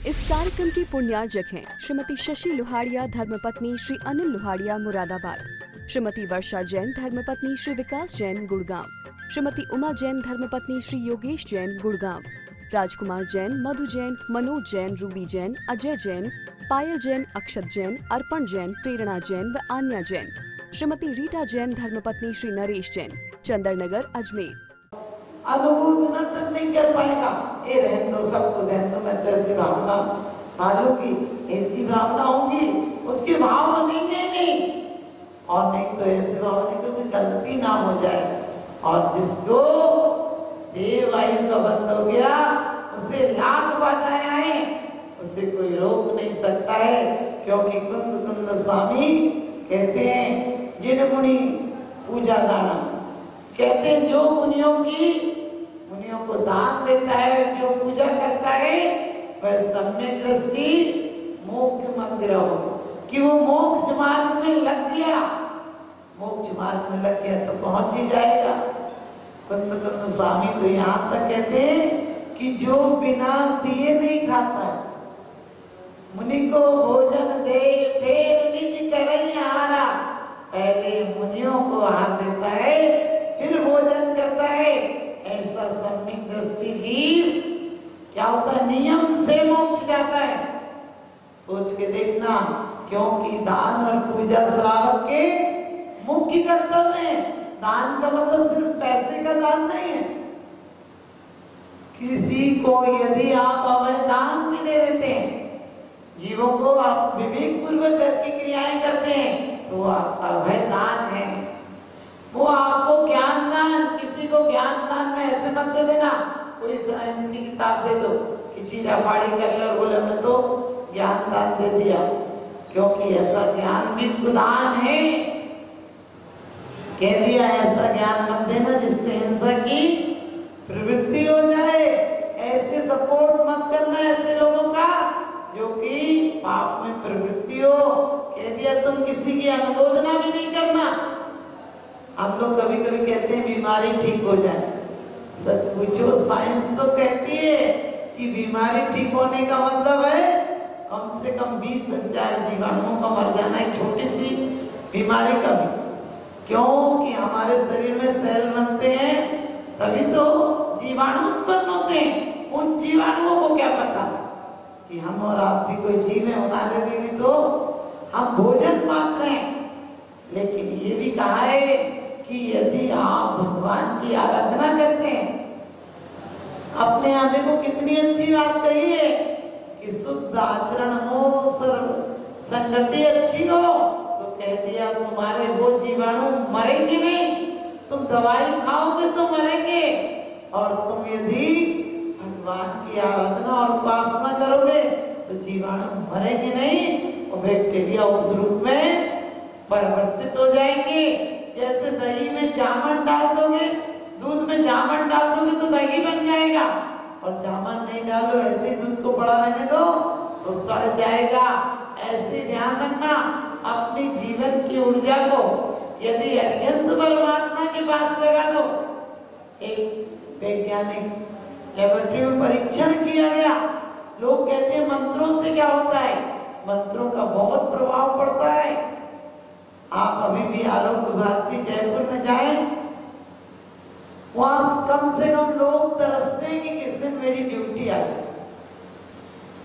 इस कार्यक्रम की पुण्यार्जक हैं श्रीमती शशि लोहाड़िया धर्मपत्नी श्री अनिल लोहाड़िया मुरादाबाद, श्रीमती वर्षा जैन धर्मपत्नी श्री विकास जैन गुड़गांव, श्रीमती उमा जैन धर्मपत्नी श्री योगेश जैन गुड़गांव, राजकुमार जैन, मधु जैन, मनोज जैन, रूबी जैन, अजय जैन, पायल जैन, अक्षत जैन, अर्पण जैन, प्रेरणा जैन व आन्या जैन, श्रीमती रीटा जैन धर्मपत्नी श्री नरेश जैन, चंदरनगर अजमेर। अनुभूत न तक नहीं कर पाएगा। ये रहन दो, सबको रहन दो, मैं तो ऐसी भावना पालूंगी, ऐसी भावना होगी, उसके भाव बनेंगे नहीं। और नहीं तो ऐसे भाव नहीं, क्योंकि गलती ना हो जाए। और जिसको देव आयु का बंद हो गया, उसे लाख बाधाएं आए, उसे कोई रोक नहीं सकता है। क्योंकि कुंद कुंद स्वामी कहते हैं, जिन मुनि पूजा दाना, कहते हैं जो मुनियों को दान देता है, जो पूजा करता है, वह सम्यक दृष्टि मोक्ष मग्रह, कि वो मोक्ष मार्ग में लग गया। मोक्ष मार्ग में लग गया तो पहुंच ही जाएगा। कुंद कुंद स्वामी तो यहाँ तक कहते हैं कि जो बिना दिए नहीं खाता, मुनि को भोजन दे फिर निज करई आहारा। पहले मुनियों को आहार देता है, फिर भोजन करता है। ऐसा सम्यक दृष्टि जीव क्या होता है, नियम से मोक्ष जाता है। सोच के देखना, क्योंकि दान और पूजा श्रावक के मुख्य कर्तव्य है। दान का मतलब सिर्फ पैसे का दान नहीं है। किसी को यदि आप अवैध दान भी दे देते हैं, जीवों को आप विवेक पूर्वक घर की क्रियाएं करते हैं, तो वो आपका अवैध दान है। वो आपको ज्ञान दान, किसी को ज्ञान दान में ऐसे मत दे देना, कोई साइंस की किताब दे दो कि चीरा फाड़ी कर ले और बोले हमने तो ज्ञान दान दे दिया। क्योंकि ऐसा ज्ञान भी कुदान है। कह दिया ऐसा ज्ञान मत देना जिससे हिंसा की प्रवृत्ति हो जाए। ऐसे सपोर्ट मत करना ऐसे लोगों का जो कि पाप में प्रवृत्ति हो। कह दिया तुम किसी की अनुमोदना भी नहीं करना। हम लोग कभी कभी कहते हैं बीमारी ठीक हो जाए। सच पूछो, साइंस तो कहती है कि बीमारी ठीक होने का मतलब है कम से कम 20,000 जीवाणुओं का मर जाना, एक छोटी सी बीमारी का भी। क्योंकि हमारे शरीर में सेल बनते हैं, तभी तो जीवाणु उत्पन्न होते हैं। उन जीवाणुओं को क्या पता कि हम और आप भी कोई जीव है, उन्हें लगेगी तो हम भोजन मात्र हैं। लेकिन ये भी कहा है कि यदि आप भगवान की आराधना करते हैं, अपने यहाँ देखो कितनी अच्छी बात कही है कि शुद्ध आचरण हो, सर्व संगति अच्छी हो, तो कह दिया तुम्हारे वो जीवाणु मरेंगे नहीं। तुम दवाई खाओगे तो मरेंगे, और तुम यदि भगवान की आराधना और उपासना करोगे तो जीवाणु मरेंगे नहीं, और बैक्टीरिया उस रूप में परिवर्तित हो जाएंगे। जैसे दही में जामन डाल दोगे, दूध में जामन डाल दोगे तो दही बन जाएगा, और जामन नहीं डालो, ऐसे ही दूध को पड़ा रहने दो तो सड़ जाएगा। ऐसे ध्यान रखना, अपनी जीवन की ऊर्जा को यदि अत्यंत परमात्मा के पास लगा दो। एक वैज्ञानिक लेबोरेटरी में परीक्षण किया गया। लोग कहते हैं मंत्रों से क्या होता है, मंत्रों का बहुत प्रभाव पड़ता है। आप अभी भी आरोग्य भारती जयपुर में जाएं, वहां कम से कम लोग तरसते हैं कि किस दिन मेरी ड्यूटी आ जाए।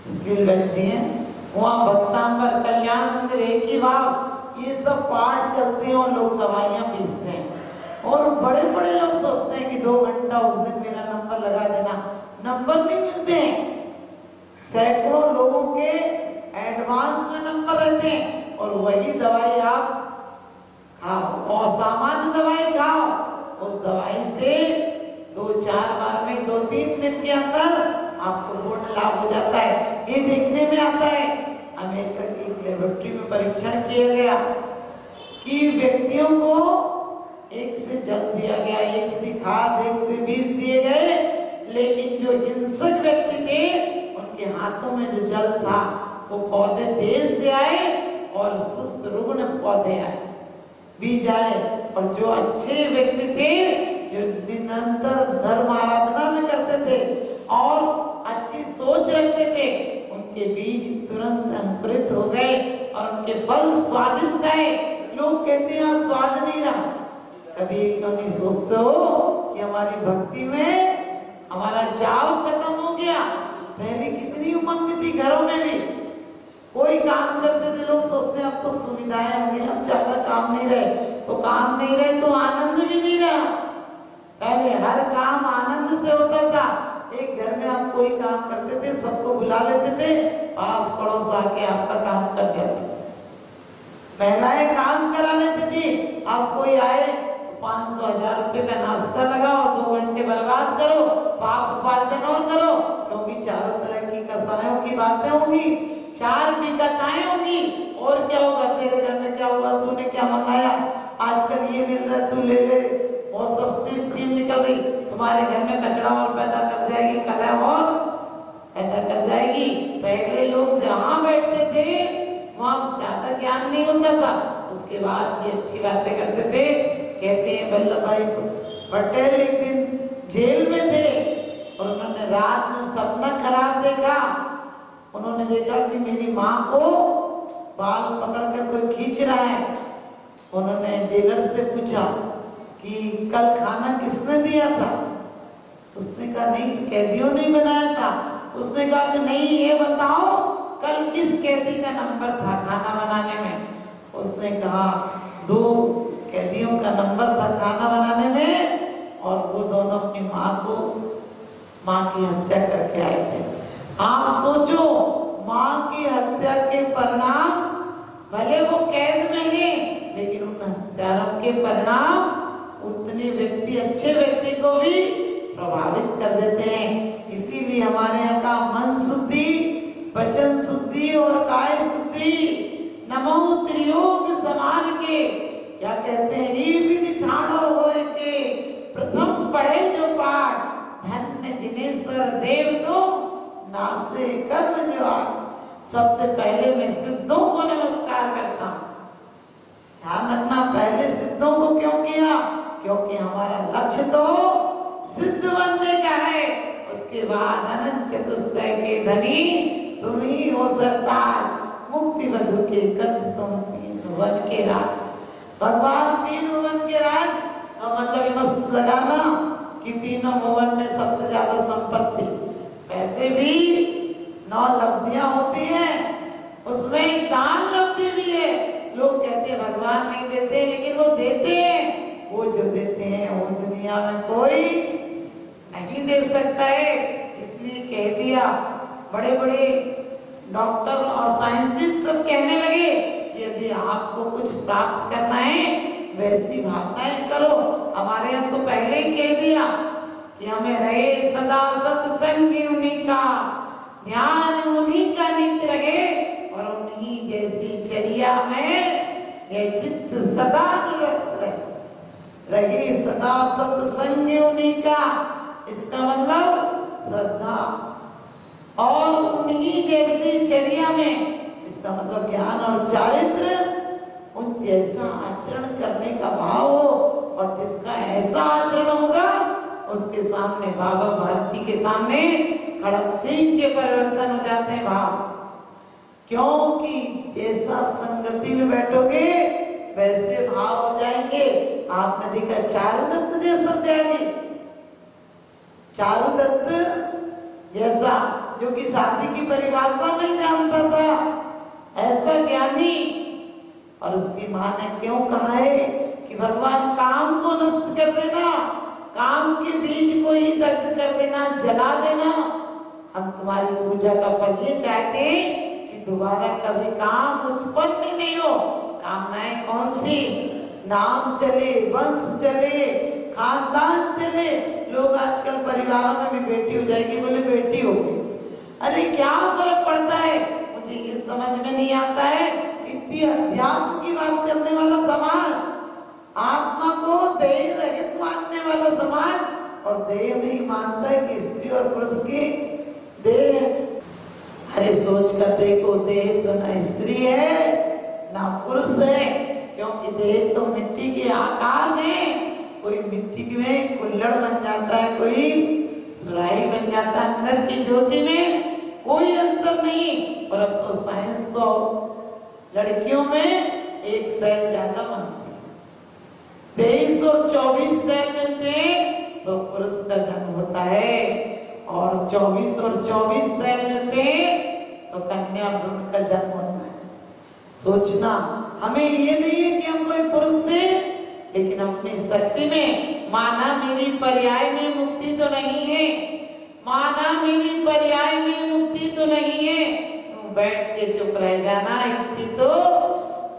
सुशील बैठ जी हैं वहां, भक्तांबर, कल्याण मंदिर, एक ही भाव, ये सब पाठ चलते हैं और लोग दवाइयां पीसते हैं। और बड़े बड़े लोग सोचते हैं कि 2 घंटा उस दिन मेरा नंबर लगा देना। नंबर नहीं मिलते हैं, सैकड़ों लोगों के एडवांस में नंबर रहते हैं, और वही दवाई आप खाओ और सामान्य दवाई खाओ। उस दवाई से 2-4 बार में 2-3 दिन के अंदर आपको पूर्ण लाभ हो जाता है। ये देखने में आता है, अमेरिका की एक लेबोरेटरी में परीक्षण किया गया कि व्यक्तियों को एक से जल दिया गया, एक से खाद, एक से बीज दिए गए, लेकिन जो हिंसक व्यक्ति थे उनके हाथों में जो जल था वो पौधे देर से आए और सुस्त रुग्ण पौधे आए, बीज आए। और जो अच्छे व्यक्ति थे, जो निरंतर धर्म आराधना में करते थे और अच्छी सोच रखते थे, उनके उनके बीज तुरंत अंकुरित हो गए और उनके फल स्वादिष्ट आए। लोग कहते हैं आज स्वाद नहीं रहा। कभी ये क्यों नहीं सोचते हो कि हमारी भक्ति में हमारा चाव खत्म हो गया। पहले कितनी उमंग थी, घरों में भी कोई काम करते थे लोग सोचते हैं अब तो सुविधाएं हो गई, अब ज्यादा काम नहीं रहे, तो काम नहीं रहे तो आनंद भी नहीं रहा। पहले हर काम आनंद से होता था। एक घर में आप कोई काम करते थे, सबको बुला लेते थे, पास पड़ोस आके आपका काम कर जाते। महिलाएं काम करा लेती थी। अब कोई आए 500-1000 रुपए का नाश्ता लगाओ, 2 घंटे बर्बाद करो, पाप उपार्जन और करो, क्योंकि चारों तरह की कसायों की बातें होंगी, 4 विकताएं होंगी। और क्या होगा, तेरे घर में क्या हुआ, तूने क्या मंगाया, आजकल ये मिल रहा है तू ले ले, बहुत सस्ती स्कीम निकल रही, तुम्हारे घर में कचरा और पैदा कर जाएगी, कलह और पैदा कर जाएगी। पहले लोग जहाँ बैठते थे वहाँ ज्यादा ज्ञान नहीं होता था, उसके बाद भी अच्छी बातें करते थे। कहते हैं वल्लभ भाई पटेल एक दिन जेल में थे और उन्होंने रात में सपना खराब देखा। उन्होंने देखा कि मेरी माँ को बाल पकड़कर कोई खींच रहा है। उन्होंने जेलर से पूछा कि कल खाना किसने दिया था। उसने कहा नहीं, कैदियों ने बनाया था। उसने कहा कि नहीं, ये बताओ कल किस कैदी का नंबर था खाना बनाने में। उसने कहा 2 कैदियों का नंबर था खाना बनाने में, और वो दोनों अपनी माँ की हत्या करके आए थे। आप सोचो, माँ की हत्या के परिणाम, भले वो कैद में है, लेकिन उन हत्यारों के परिणाम उतने व्यक्ति, अच्छे व्यक्ति को भी प्रभावित कर देते हैं। इसीलिए हमारे यहाँ का मन शुद्धि, वचन शुद्धि और काय शुद्धि, नमो त्रियोग संभाल के, क्या कहते हैं, ये विधि ठाड़ो होए के प्रथम पढ़े जो पाठ, धन्य जिनेश्वर देव तो नासे कर्म जो आठ। सबसे पहले मैं सिद्धों को नमस्कार करता हूँ। ध्यान रखना, पहले सिद्धों को क्यों किया, क्योंकि हमारा लक्ष्य तो सिद्ध बनने का है। उसके बाद अनंत चतुष्टय के धनी तुम ही हो सरताज, मुक्ति मधु के कंद तुम 3 भुवन के राज। भगवान 3 भुवन के राज का मतलब मत लगाना कि तीनों भुवन में सबसे ज्यादा संपत्ति, पैसे भी 9 लब्धियां होती हैं, उसमें दान लब्धि भी है। लोग कहते हैं भगवान नहीं देते, लेकिन वो देते हैं। वो जो देते हैं वो दुनिया में कोई नहीं दे सकता है। इसलिए कह दिया, बड़े बड़े डॉक्टर और साइंटिस्ट सब कहने लगे कि यदि आपको कुछ प्राप्त करना है वैसी भावनाएं करो। हमारे यहाँ तो पहले ही कह दिया कि हमें रहे सदा सत्संग उन्हीं का, ध्यान उन्हीं का नित्य रहे, और उन्हीं जैसी चर्या में यह चित्त सदा रहे सदा सत्संग उन्हीं का। इसका मतलब श्रद्धा, और उन्हीं जैसी चर्या में, इसका मतलब ज्ञान और चारित्र, उन जैसा आचरण करने का भाव हो। और जिसका ऐसा आचरण होगा उसके सामने, बाबा भारती के सामने खड़क सिंह के परिवर्तन हो जाते हैं भाव। क्योंकि जैसा संगति में बैठोगे वैसे भाव हो जाएंगे। आपने देखा चारुदत्त जैसा त्यागी, चारुदत्त जैसा जो कि शादी की परिभाषा नहीं जानता था, ऐसा ज्ञानी। और उसकी माँ ने क्यों कहा है कि भगवान काम को नष्ट कर देना, काम के बीज को ही दग्ध कर देना, जला देना। हम तुम्हारी पूजा का फल ये चाहते हैं कि दोबारा कभी काम उत्पन्न ही नहीं हो। कामनाएं कौन सी, नाम चले, वंश चले, खानदान चले। लोग आजकल परिवारों में भी बेटी हो जाएगी, बोले बेटी हो गई। अरे क्या फर्क पड़ता है, मुझे ये समझ में नहीं आता है। इतनी अध्यात्म की बात करने वाला समाज, आत्मा को देह रहित मानने वाला समाज, और देह में ही मानता है कि स्त्री और पुरुष की देह। अरे सोच कर देखो, देह तो ना स्त्री है ना पुरुष है, क्योंकि देह तो मिट्टी के आकार है। कोई मिट्टी में कुल्हड़ बन जाता है, कोई सुराही बन जाता है, अंदर की ज्योति में कोई अंतर नहीं। और अब तो साइंस तो लड़कियों में एक सेल ज्यादा मानती है। 23 और 24 सेल मिलते हैं तो पुरुष का जन्म होता है, और 24 और 24 सेल मिलते हैं तो कन्या भ्रूण का जन्म होता है। सोचना हमें ये नहीं है कि हम कोई पुरुष से, लेकिन अपनी शक्ति में माना मेरी पर्याय में मुक्ति तो नहीं है, माना मेरी पर्याय में मुक्ति तो नहीं है, तुम बैठ के चुप रह जाना मुक्ति तो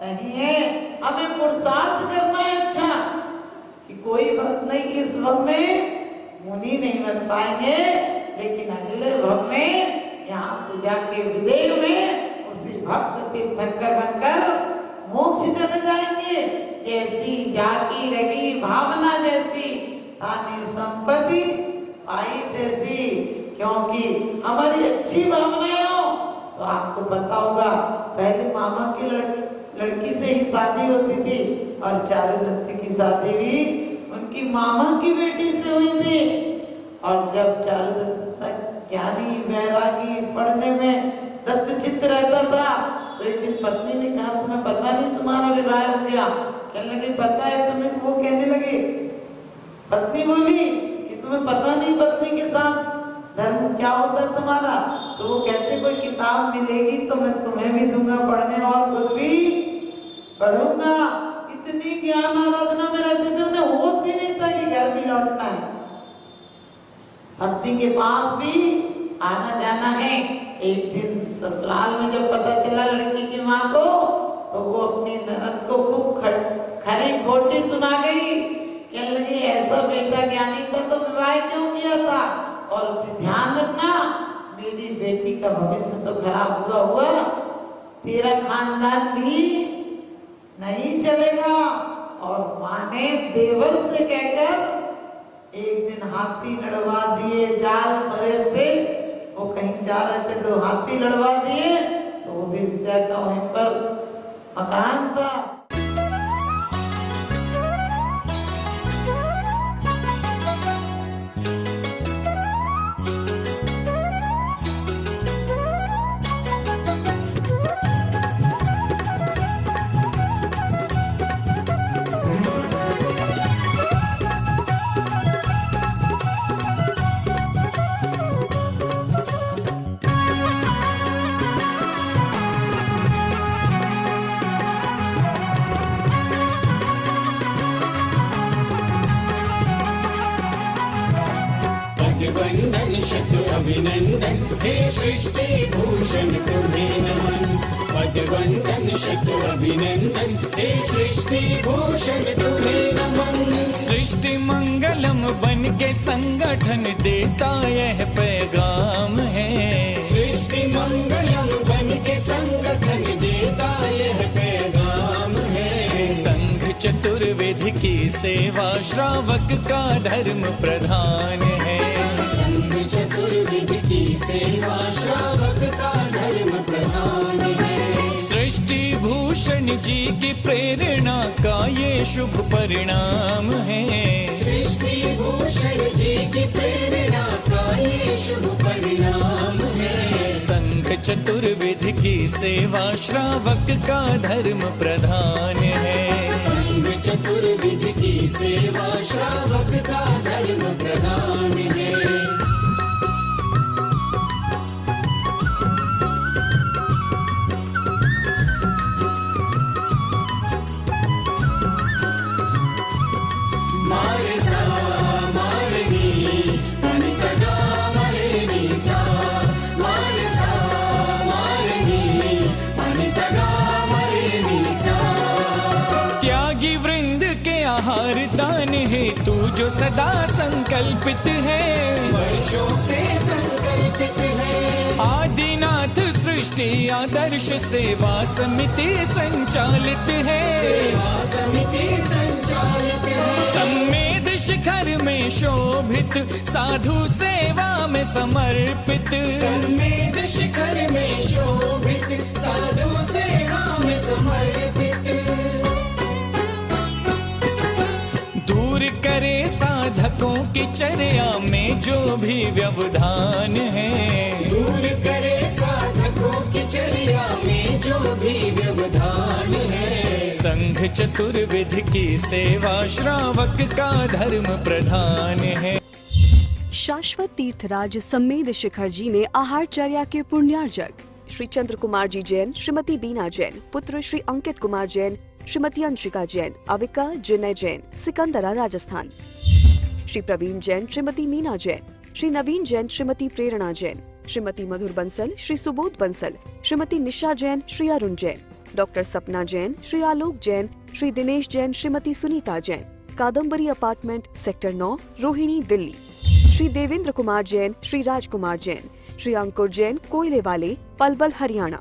नहीं है। हमें पुरुषार्थ करना है अच्छा कि कोई बात नहीं, इस भव में मुनि नहीं बन पाएंगे, लेकिन अगले भव में यहाँ से जाके विदेह में उसी भव से तीर्थंकर बनकर मोक्ष चले जाएंगे। जैसी जाकी रगी भावना जैसी तानी संपत्ति पाई तैसी, क्योंकि हमारी अच्छी भावनाएं हो तो आपको पता होगा पहले मामा की लड़की से ही शादी होती थी, और चारुदत्त की शादी भी उनकी मामा की बेटी से हुई थी। और जब चारुदत्त ज्ञानी वैरागी पढ़ने में दत्तचित्त रहता था तो एक दिन पत्नी ने कहा तुम्हें पता नहीं तुम्हारा विवाह हो गया? कहने लगी पता है तुम्हें। वो कहने लगी, पत्नी बोली कि तुम्हें पता नहीं पत्नी के साथ धर्म क्या होता है तुम्हारा? तो वो कहते कोई किताब मिलेगी तो मैं तुम्हें भी दूंगा पढ़ने और खुद भी पढ़ूंगा। इतनी ज्ञान आराधना में रहते थे, उन्हें होश ही नहीं था कि घर भी लौटना है, पत्नी के पास भी आना जाना है। एक दिन ससुराल में जब पता चला लड़की की माँ को, तो वो अपनी ननद को खूब खरी खोटी सुना गई। कहने लगी ऐसा बेटा ज्ञानी था तो विवाह क्यों किया था? और ध्यान रखना मेरी बेटी का भविष्य तो खराब हुआ, तेरा खानदान भी नहीं चलेगा। और माँ ने देवर से कहकर एक दिन हाथी लड़वा दिए जाल फरेब से। वो कहीं जा रहे थे तो हाथी लड़वा दिए, तो वो वेश्या का वहीं पर मकान था। वंदन शत अभिनंदन हे सृष्टि भूषण तुम्हें नमन। पद वंदन शत अभिनंदन हे सृष्टि भूषण तुम्हें नमन। सृष्टि मंगलम बन के संगठन देता यह पैगाम है। सृष्टि मंगलम बन के संगठन देता यह पैगाम है। संघ चतुर्वेद की सेवा श्रावक का धर्म प्रधान है। संघ चतुर्वेद की सेवा श्रावक का धर्म प्रधान है। सृष्टि भूषण जी की प्रेरणा का ये शुभ परिणाम है। सृष्टि भूषण जी की प्रेरणा का ये शुभ परिणाम है। संघ चतुर्वेद की सेवा श्रावक का धर्म प्रधान है। संघ चतुर्वेद की सेवा श्रावक का धर्म प्रधान है। मारे सा मारे नी मनि सदा मारे नी सा। मारे सा मारे नी मनि सदा मारे नी सा। त्यागी वृंद के आहार दान है तू जो सदा संकल्पित है। वर्षों से संकल्पित है। आदिनाथ सृष्टि आदर्श सेवा समिति संचालित है। सेवा समिति संचालित है। सम्मेद शिखर में शोभित साधु सेवा में समर्पित। सम्मेद शिखर में शोभित साधु सेवा में समर्पित। दूर करे साधकों की चर्या में जो भी व्यवधान है। दूर करे साधकों की चर्या भी व्यवधान है। संघ चतुर्विध की सेवा श्रावक का धर्म प्रधान है। शाश्वत तीर्थराज सम्मेद शिखर जी में आहारचर्या के पुण्यार्जक श्री चंद्र कुमार जी जैन, श्रीमती बीना जैन, पुत्र श्री अंकित कुमार जैन, श्रीमती अंशिका जैन, अविका जिनय जैन, सिकंदरा राजस्थान। श्री प्रवीण जैन, श्रीमती मीना जैन, श्री नवीन जैन, श्रीमती प्रेरणा जैन, श्रीमती मधुर बंसल, श्री सुबोध बंसल, श्रीमती निशा जैन, श्री अरुण जैन, डॉक्टर सपना जैन, श्री आलोक जैन, श्री दिनेश जैन, श्रीमती सुनीता जैन, कादम्बरी अपार्टमेंट सेक्टर 9, रोहिणी, दिल्ली। श्री देवेंद्र कुमार जैन, श्री राजकुमार जैन, श्री अंकुर जैन, कोयले वाले, पलवल, हरियाणा।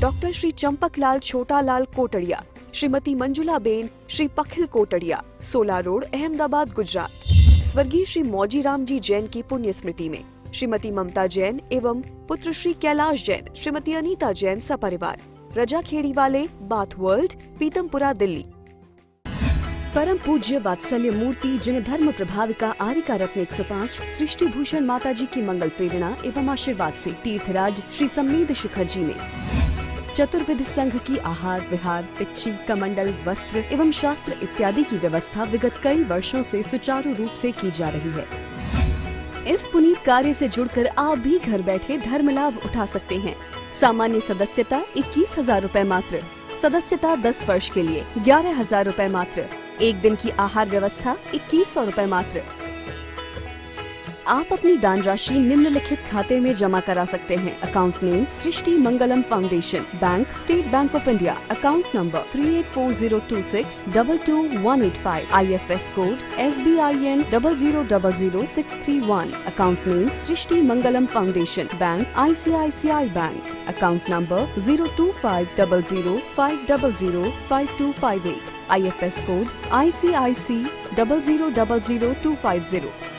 Doctor Shri Champaklal Chhotalal Kotadiya, Shrimati Manjula ben, Shri Pakhil Kotadiya, 16 road, Ahmedabad, Gujarat. स्वर्गीय श्री मौजीराम जी जैन की पुण्य स्मृति में श्रीमती ममता जैन एवं पुत्र श्री कैलाश जैन, श्रीमती अनीता जैन सपरिवार, रजा खेड़ी वाले, बाथ वर्ल्ड, पीतमपुरा, दिल्ली। परम पूज्य वात्सल्य मूर्ति जिन्हें धर्म प्रभाविका आरिका रत्न 105 सृष्टि भूषण माता जी की मंगल प्रेरणा एवं आशीर्वाद से तीर्थराज श्री सम्मेद शिखर जी में चतुर्विध संघ की आहार विहार, पिच्छी, कमंडल, वस्त्र एवं शास्त्र इत्यादि की व्यवस्था विगत कई वर्षों से सुचारू रूप से की जा रही है। इस पुनीत कार्य से जुड़कर आप भी घर बैठे धर्म लाभ उठा सकते हैं। सामान्य सदस्यता 21,000 रूपए मात्र, सदस्यता 10 वर्ष के लिए 11,000 रूपए मात्र, एक दिन की आहार व्यवस्था 2100 रूपए मात्र। आप अपनी दान राशि निम्नलिखित खाते में जमा करा सकते हैं। Account name Srishti Mangalam foundation, bank state bank of India, account number 384026222185, IFS code SBIN 0000631, account name Srishti Mangalam foundation, bank ICICI bank, account number 02500500528, IFS code ICIC 0000250।